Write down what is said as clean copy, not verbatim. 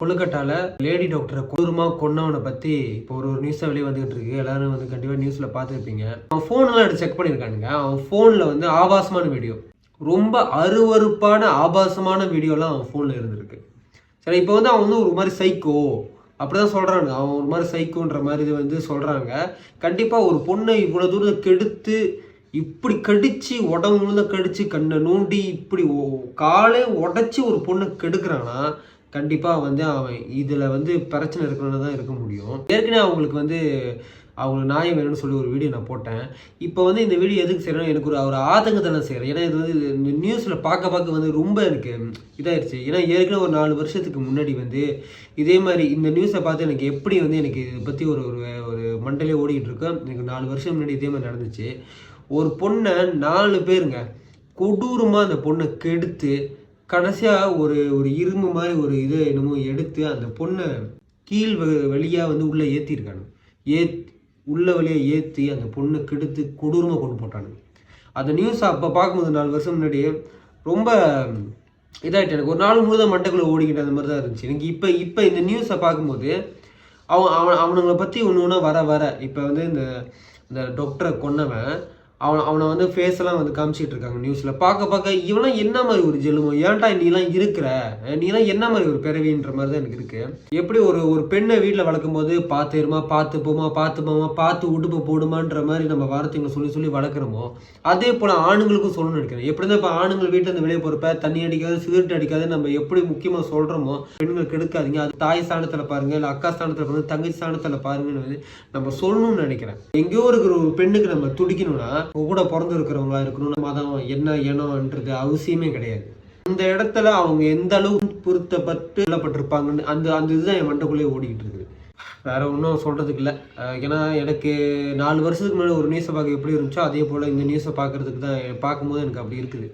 கொல்கட்டால lady டாக்டரை கொடூரமா கொன்னவனை பத்தி இப்போ ஒரு நியூஸ் வெளியே வந்துகிட்டு இருக்கு. எல்லாரும் வந்து கண்டிப்பா நியூஸ்ல பார்த்துருப்பீங்க. அவன் போன்லாம் எடுத்து செக் பண்ணியிருக்கானுங்க. அவன் போன்ல வந்து ஆபாசமான வீடியோ, ரொம்ப அருவருப்பான ஆபாசமான வீடியோலாம் அவன் போன்ல இருந்திருக்கு. சரி, இப்போ வந்து அவன் வந்து ஒரு மாதிரி சைக்கோ அப்படிதான் சொல்றாங்க. அவன் ஒரு மாதிரி சைக்கோன்ற மாதிரி இது வந்து சொல்றாங்க. கண்டிப்பா ஒரு பொண்ணை இவ்வளவு தூரம் கெடுத்து இப்படி கடிச்சு உடம்பு முழுத கடிச்சு கண்ணை நோண்டி இப்படி காலே உடச்சி ஒரு பொண்ணை கெடுக்கிறான்னா கண்டிப்பாக வந்து அவன் இதில் வந்து பிரச்சனை இருக்கிறவங்க தான் இருக்க முடியும். ஏற்கனவே அவங்களுக்கு வந்து அவங்களுக்கு நியாயம் வேணும்னு சொல்லி ஒரு வீடியோ நான் போட்டேன். இப்போ வந்து இந்த வீடியோ எதுக்கு செய்யணும், எனக்கு ஒரு ஆதங்கத்தை நான் செய்கிறேன். ஏன்னா இது வந்து இந்த நியூஸில் பார்க்க வந்து ரொம்ப எனக்கு இதாகிடுச்சு. ஏன்னா ஏற்கனவே ஒரு 4 வருஷத்துக்கு முன்னாடி வந்து இதே மாதிரி இந்த நியூஸை பார்த்து எனக்கு எப்படி வந்து எனக்கு இதை பற்றி ஒரு ஒரு மண்டலே ஓடிக்கிட்டு இருக்கேன். எனக்கு 4 வருஷம் முன்னாடி இதே மாதிரி நடந்துச்சு. ஒரு பொண்ணை 4 பேருங்க கொடூரமாக அந்த பொண்ணை கெடுத்து கடைசியாக ஒரு இரும்பு மாதிரி ஒரு இது என்னமோ எடுத்து அந்த பொண்ணை கீழ் வழியாக வந்து உள்ளே ஏற்றிருக்கானு. உள்ள வழியாக ஏற்றி அந்த பொண்ணை கெடுத்து கொடூரமாக கொண்டு போட்டானுங்க. அந்த நியூஸ் அப்போ பார்க்கும்போது 4 வருஷம் முன்னாடி ரொம்ப இதாகிட்டு எனக்கு ஒரு நாள் முழுதான் மண்டைக்குள்ளே ஓடிக்கிட்டு அந்த மாதிரி தான் இருந்துச்சு எனக்கு. இப்போ இந்த நியூஸை பார்க்கும்போது அவனுங்களை பற்றி ஒன்று ஒன்றா வர இப்போ வந்து இந்த டாக்டரை கொன்னவன் அவனை வந்து ஃபேஸெல்லாம் வந்து காமிச்சிட்டு இருக்காங்க நியூஸில். பார்க்க இவெல்லாம் என்ன மாதிரி ஒரு ஜெல்லுமோ, ஏன்டா நீலாம் நீலாம் என்ன மாதிரி ஒரு பிறவின்ற மாதிரி தான் எனக்கு இருக்கு. எப்படி ஒரு பெண்ணை வீட்டில் வளர்க்கும் போது பார்த்துருமா, பார்த்து போமா, பார்த்து உடுப்பு போடுமான்ற மாதிரி நம்ம வார்த்தைங்களை சொல்லி வளர்க்குறோமோ, அதே போல் ஆணுங்களுக்கும் சொல்லணும்னு நினைக்கிறேன். எப்படி தான் இப்போ ஆணுங்கள் வீட்டில் இருந்து வெளியே போகிறப்ப தண்ணி அடிக்காது, சிகரெட் அடிக்காது நம்ம எப்படி முக்கியமாக சொல்கிறோமோ, பெண்கள் கெடுக்காதீங்க, அது தாய் ஸ்தானத்தில் பாருங்க, இல்லை அக்கா ஸ்தானத்தில் பாருங்க, தங்கச்சி ஸ்தானத்தில் பாருங்கன்னு வந்து நம்ம சொல்லணும்னு நினைக்கிறேன். எங்கேயோ இருக்கிற ஒரு பெண்ணுக்கு நம்ம துடிக்கணும்னா கூட பிறந்து இருக்கிறவங்களா இருக்கணும். மதம் என்ன ஏனோன்றது அவசியமே கிடையாது. அந்த இடத்துல அவங்க எந்த அளவு பொருத்தப்பட்டு சொல்லப்பட்டிருப்பாங்கன்னு அந்த இதுதான் என் மண்டைக்குள்ளேயே ஓடிக்கிட்டு இருக்குது. வேற ஒன்றும் சொல்றதுக்கு இல்லை. ஏன்னா எனக்கு 4 வருஷத்துக்கு முன்னாடி ஒரு நியூஸை பார்க்க எப்படி இருந்துச்சோ அதே போல இந்த நியூஸை பார்க்கறதுக்கு தான் பார்க்கும்போது எனக்கு அப்படி இருக்குது.